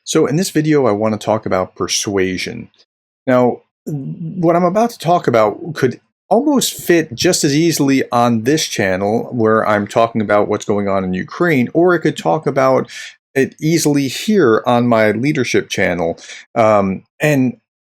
So in this video, I want to talk about persuasion. Now, what I'm about to talk about could almost fit just as easily on this channel where I'm talking about what's going on in Ukraine, or it could talk about it easily here on my leadership channel.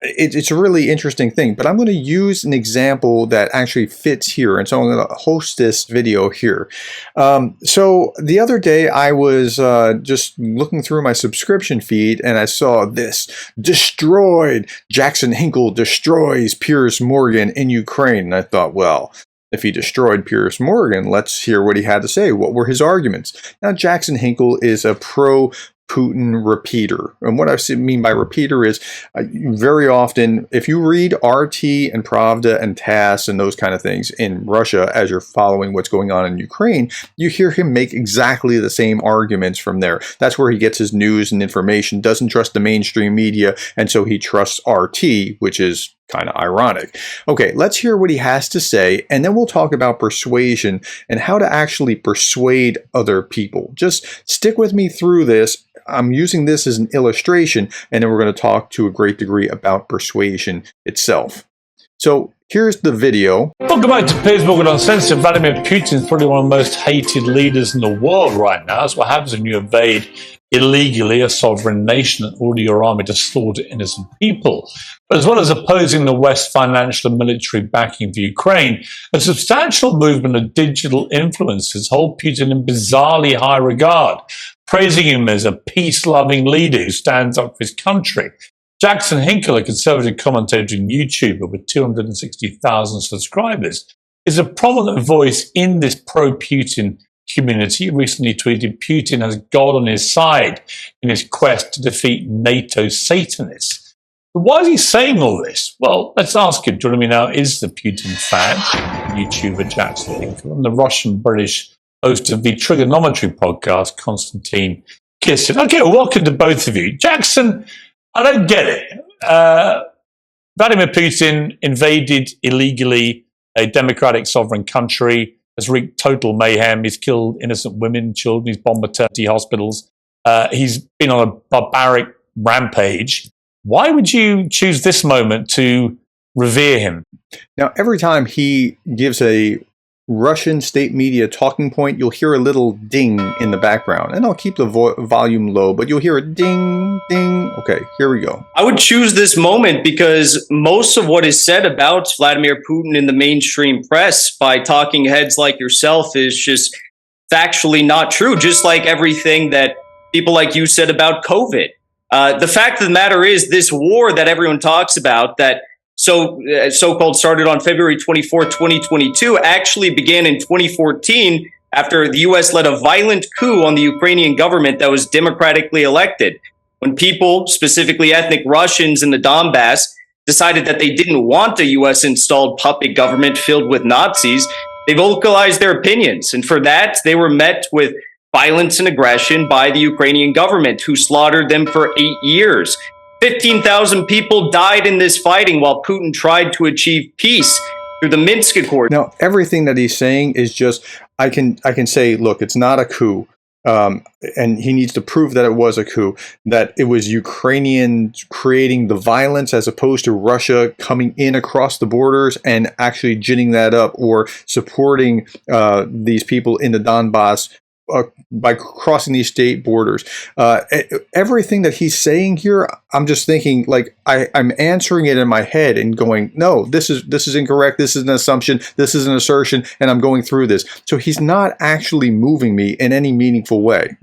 It's a really interesting thing, but I'm going to use an example that actually fits here. And so I'm going to host this video here. So the other day I was just looking through my subscription feed and I saw this: destroyed. Jackson Hinkle destroys Piers Morgan in Ukraine. And I thought, well, if he destroyed Piers Morgan, let's hear what he had to say. What were his arguments? Now, Jackson Hinkle is a Putin Repeater. And what I mean by repeater is very often, if you read RT and Pravda and TASS and those kind of things in Russia as you're following what's going on in Ukraine, you hear him make exactly the same arguments from there. That's where he gets his news and information, doesn't trust the mainstream media, and so he trusts RT, which is kind of ironic. Okay, let's hear what he has to say, and then we'll talk about persuasion and how to actually persuade other people. Just stick with me through this. I'm using this as an illustration, and then we're going to talk to a great degree about persuasion itself. So here's the video. Welcome back to Piers Morgan Uncensored. Vladimir Putin is probably one of the most hated leaders in the world right now. That's what happens when you invade illegally a sovereign nation and order your army to slaughter innocent people. But as well as opposing the West's financial and military backing for Ukraine, a substantial movement of digital influencers hold Putin in bizarrely high regard, praising him as a peace-loving leader who stands up for his country. Jackson Hinkle, a conservative commentator and YouTuber with 260,000 subscribers, is a prominent voice in this pro-Putin community. He recently tweeted, "Putin has God on his side in his quest to defeat NATO Satanists." But why is he saying all this? Well, let's ask him. Joining me now is the Putin fan, YouTuber Jackson Hinkle, and the Russian-British host of the Trigonometry podcast, Konstantin Kisin. Okay, well, welcome to both of you. Jackson, I don't get it. Vladimir Putin invaded illegally a democratic sovereign country, has wreaked total mayhem. He's killed innocent women, children. He's bombed maternity hospitals. He's been on a barbaric rampage. Why would you choose this moment to revere him? Now, every time he gives a Russian state media talking point, you'll hear a little ding in the background. And I'll keep the volume low, but you'll hear a ding, ding. Okay, here we go. I would choose this moment because most of what is said about Vladimir Putin in the mainstream press by talking heads like yourself is just factually not true, just like everything that people like you said about COVID. The fact of the matter is, this war that everyone talks about that so-called started on February 24, 2022, actually began in 2014 after the U.S. led a violent coup on the Ukrainian government that was democratically elected. When people, specifically ethnic Russians in the Donbass, decided that they didn't want a U.S.-installed puppet government filled with Nazis, they vocalized their opinions. And for that, they were met with violence and aggression by the Ukrainian government, who slaughtered them for 8 years. 15,000 people died in this fighting while Putin tried to achieve peace through the Minsk Accord. Now, everything that he's saying is just, I can say, look, it's not a coup. And he needs to prove that it was a coup, that it was Ukrainians creating the violence as opposed to Russia coming in across the borders and actually ginning that up or supporting these people in the Donbass by crossing these state borders. Everything that he's saying here, I'm just thinking, like, I'm answering it in my head and going, no, this is incorrect. This is an assumption. This is an assertion. And I'm going through this. So he's not actually moving me in any meaningful way.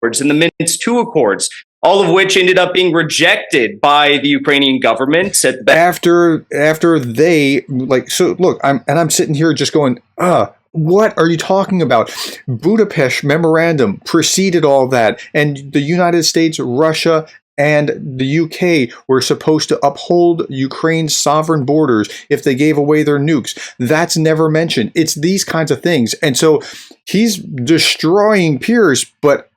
In the Minsk II Accords, all of which ended up being rejected by the Ukrainian government. After they, like, so look, I'm sitting here just going, what are you talking about? Budapest Memorandum preceded all that, and the United States, Russia, and the UK were supposed to uphold Ukraine's sovereign borders if they gave away their nukes. That's never mentioned. It's these kinds of things. And so he's destroying Piers, but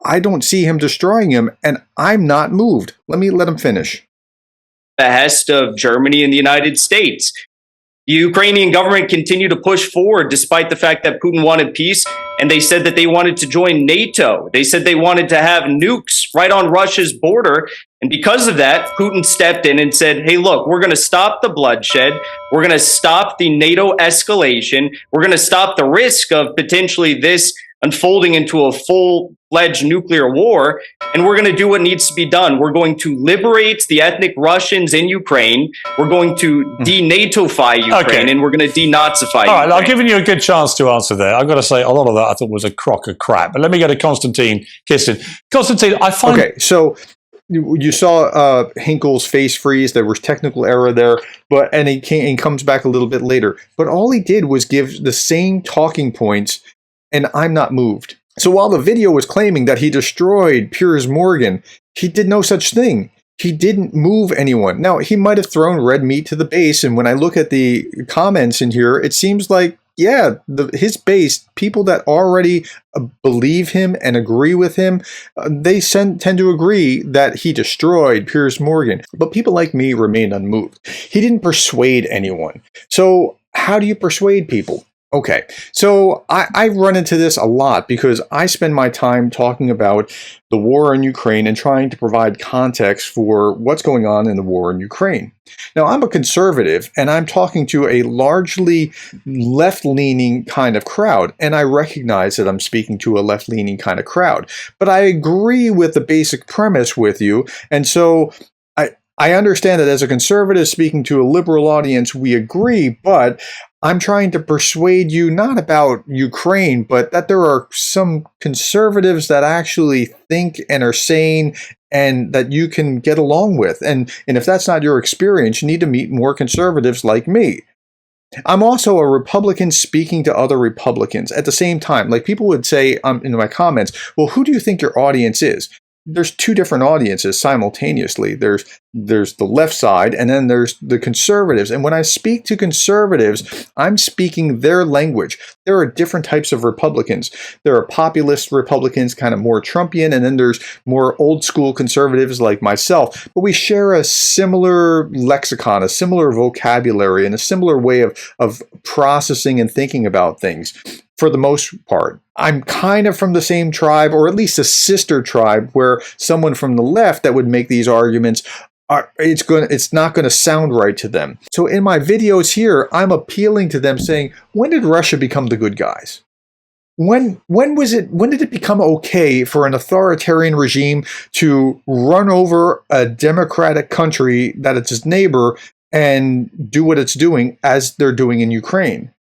I don't see him destroying him, and I'm not moved. Let him finish. Behest of Germany and the United States. The Ukrainian government continued to push forward despite the fact that Putin wanted peace, and they said that they wanted to join NATO. They said they wanted to have nukes right on Russia's border. And because of that, Putin stepped in and said, hey, look, we're going to stop the bloodshed. We're going to stop the NATO escalation. We're going to stop the risk of potentially this unfolding into a full-fledged nuclear war, and we're going to do what needs to be done. We're going to liberate the ethnic Russians in Ukraine. We're going to denatofy Ukraine, and we're going to denazify Ukraine. All right, I've given you a good chance to answer there. I've got to say, a lot of that I thought was a crock of crap. But let me go to Konstantin Kissin. Konstantin, I find... Okay, so you saw Hinkle's face freeze. There was technical error there, and he comes back a little bit later. But all he did was give the same talking points, and I'm not moved. So while the video was claiming that he destroyed Piers Morgan, he did no such thing. He didn't move anyone. Now, he might have thrown red meat to the base, and when I look at the comments in here, it seems like, yeah, his base, people that already believe him and agree with him, they tend to agree that he destroyed Piers Morgan. But people like me remain unmoved. He didn't persuade anyone. So how do you persuade people? Okay, so I run into this a lot because I spend my time talking about the war in Ukraine and trying to provide context for what's going on in the war in Ukraine. Now, I'm a conservative, and I'm talking to a largely left-leaning kind of crowd, and I recognize that I'm speaking to a left-leaning kind of crowd. But I agree with the basic premise with you, and so I understand that as a conservative speaking to a liberal audience, we agree, but I'm trying to persuade you not about Ukraine, but that there are some conservatives that actually think and are sane and that you can get along with. And if that's not your experience, you need to meet more conservatives like me. I'm also a Republican speaking to other Republicans at the same time. Like people would say in my comments, well, who do you think your audience is? There's two different audiences simultaneously. There's the left side, and then there's the conservatives. And when I speak to conservatives, I'm speaking their language. There are different types of Republicans. There are populist Republicans, kind of more Trumpian, and then there's more old school conservatives like myself. But we share a similar lexicon, a similar vocabulary, and a similar way of processing and thinking about things. For the most part, I'm kind of from the same tribe, or at least a sister tribe, where someone from the left that would make these arguments, it's not going to sound right to them. So in my videos here, I'm appealing to them saying, when did Russia become the good guys? When did it become okay for an authoritarian regime to run over a democratic country that it's its neighbor and do what it's doing as they're doing in Ukraine?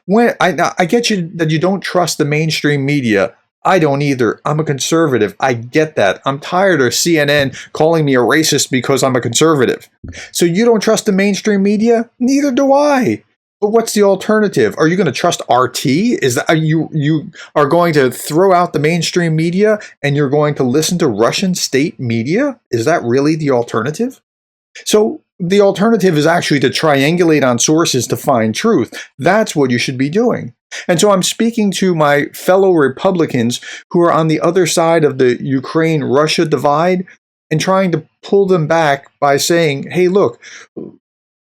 When I get you that you don't trust the mainstream media. I don't either. I'm a conservative. I get that. I'm tired of CNN calling me a racist because I'm a conservative. So you don't trust the mainstream media? Neither do I. But what's the alternative? Are you going to trust RT? Is that you are going to throw out the mainstream media and you're going to listen to Russian state media? Is that really the alternative? So the alternative is actually to triangulate on sources to find truth. That's what you should be doing. And so I'm speaking to my fellow Republicans who are on the other side of the Ukraine-Russia divide and trying to pull them back by saying, hey, look,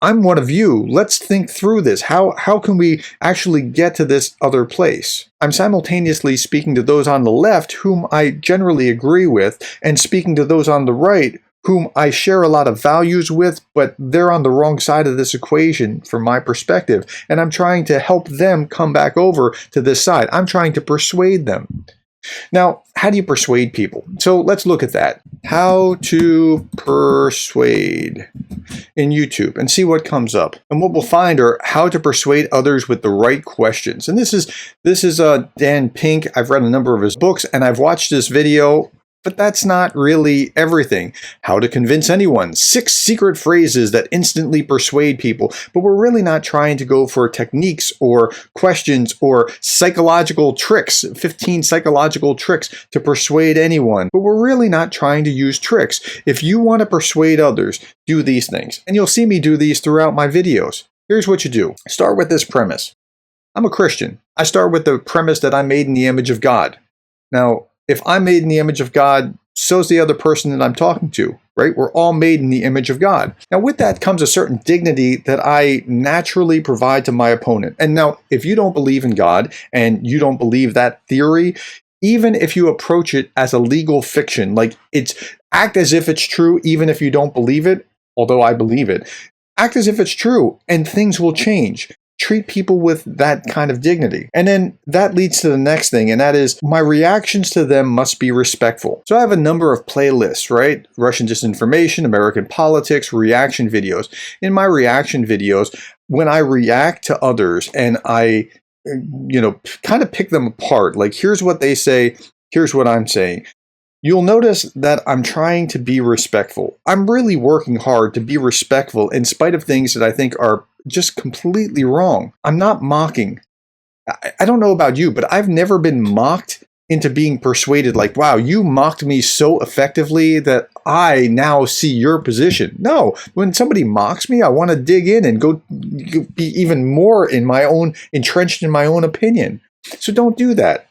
I'm one of you. Let's think through this. How can we actually get to this other place? I'm simultaneously speaking to those on the left whom I generally agree with and speaking to those on the right whom I share a lot of values with, but they're on the wrong side of this equation from my perspective. And I'm trying to help them come back over to this side. I'm trying to persuade them. Now, how do you persuade people? So let's look at that. How to persuade in YouTube and see what comes up. And what we'll find are how to persuade others with the right questions. And this is Dan Pink. I've read a number of his books and I've watched this video. But that's not really everything. How to convince anyone. 6 secret phrases that instantly persuade people. But we're really not trying to go for techniques or questions or psychological tricks. 15 psychological tricks to persuade anyone. But we're really not trying to use tricks. If you want to persuade others, do these things. And you'll see me do these throughout my videos. Here's what you do. Start with this premise. I'm a Christian. I start with the premise that I'm made in the image of God. Now, if I'm made in the image of God, so's the other person that I'm talking to, right? We're all made in the image of God. Now, with that comes a certain dignity that I naturally provide to my opponent. And now, if you don't believe in God and you don't believe that theory, even if you approach it as a legal fiction, like act as if it's true, even if you don't believe it, although I believe it, act as if it's true and things will change. Treat people with that kind of dignity. And then that leads to the next thing, and that is my reactions to them must be respectful. So I have a number of playlists, right? Russian disinformation, American politics, reaction videos. In my reaction videos, when I react to others and I, kind of pick them apart, like here's what they say, here's what I'm saying. You'll notice that I'm trying to be respectful. I'm really working hard to be respectful in spite of things that I think are just completely wrong. I'm not mocking. I don't know about you, but I've never been mocked into being persuaded like, wow, you mocked me so effectively that I now see your position. No, when somebody mocks me, I want to dig in and go be even more entrenched in my own opinion. So don't do that.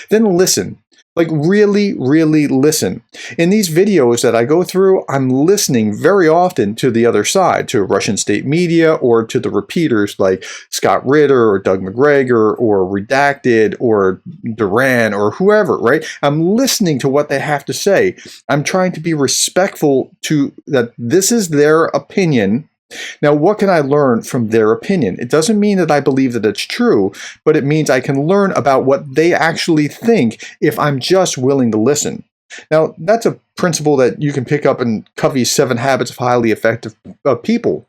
Then listen. Like really, really listen. In these videos that I go through, I'm listening very often to the other side, to Russian state media or to the repeaters like Scott Ritter or Doug McGregor or Redacted or Duran or whoever, right? I'm listening to what they have to say. I'm trying to be respectful to that this is their opinion. Now, what can I learn from their opinion? It doesn't mean that I believe that it's true, but it means I can learn about what they actually think if I'm just willing to listen. Now, that's a principle that you can pick up in Covey's 7 Habits of Highly Effective People.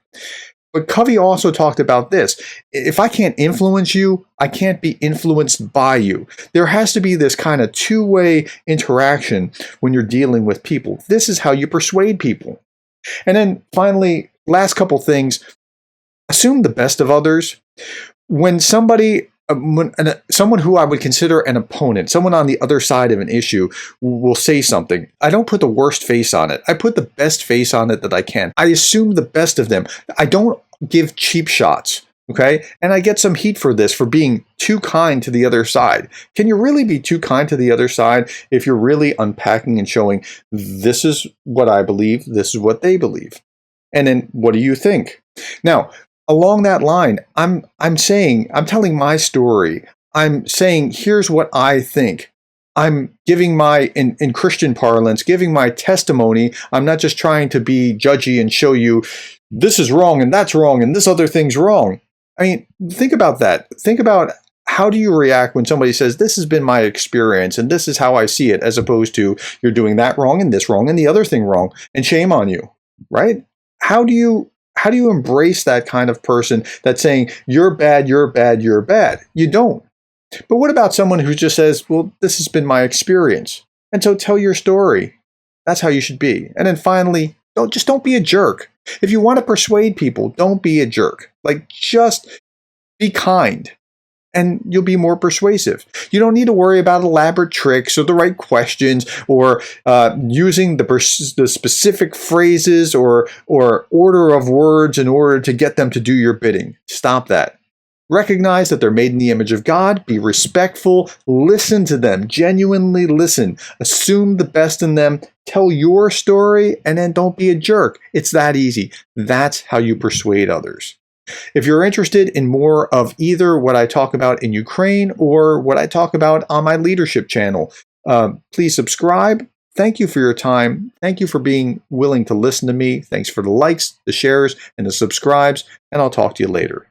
But Covey also talked about this. If I can't influence you, I can't be influenced by you. There has to be this kind of two-way interaction when you're dealing with people. This is how you persuade people. And then finally, last couple things, assume the best of others. When someone who I would consider an opponent, someone on the other side of an issue will say something, I don't put the worst face on it. I put the best face on it that I can. I assume the best of them. I don't give cheap shots. Okay. And I get some heat for this, for being too kind to the other side. Can you really be too kind to the other side if you're really unpacking and showing this is what I believe, this is what they believe? And then what do you think? Now, along that line, I'm telling my story. I'm saying, here's what I think. I'm giving in Christian parlance, giving my testimony. I'm not just trying to be judgy and show you this is wrong and that's wrong and this other thing's wrong. I mean, think about that. Think about how do you react when somebody says, this has been my experience and this is how I see it, as opposed to you're doing that wrong and this wrong and the other thing wrong and shame on you, right? How do you embrace that kind of person that's saying, you're bad, you're bad, you're bad? You don't. But what about someone who just says, well, this has been my experience, and so tell your story. That's how you should be. And then finally, don't be a jerk. If you want to persuade people, don't be a jerk. Like, just be kind, and you'll be more persuasive. You don't need to worry about elaborate tricks or the right questions or using the specific phrases or order of words in order to get them to do your bidding. Stop that. Recognize that they're made in the image of God. Be respectful. Listen to them. Genuinely listen. Assume the best in them. Tell your story, and then don't be a jerk. It's that easy. That's how you persuade others. If you're interested in more of either what I talk about in Ukraine or what I talk about on my leadership channel, please subscribe. Thank you for your time. Thank you for being willing to listen to me. Thanks for the likes, the shares, and the subscribes, and I'll talk to you later.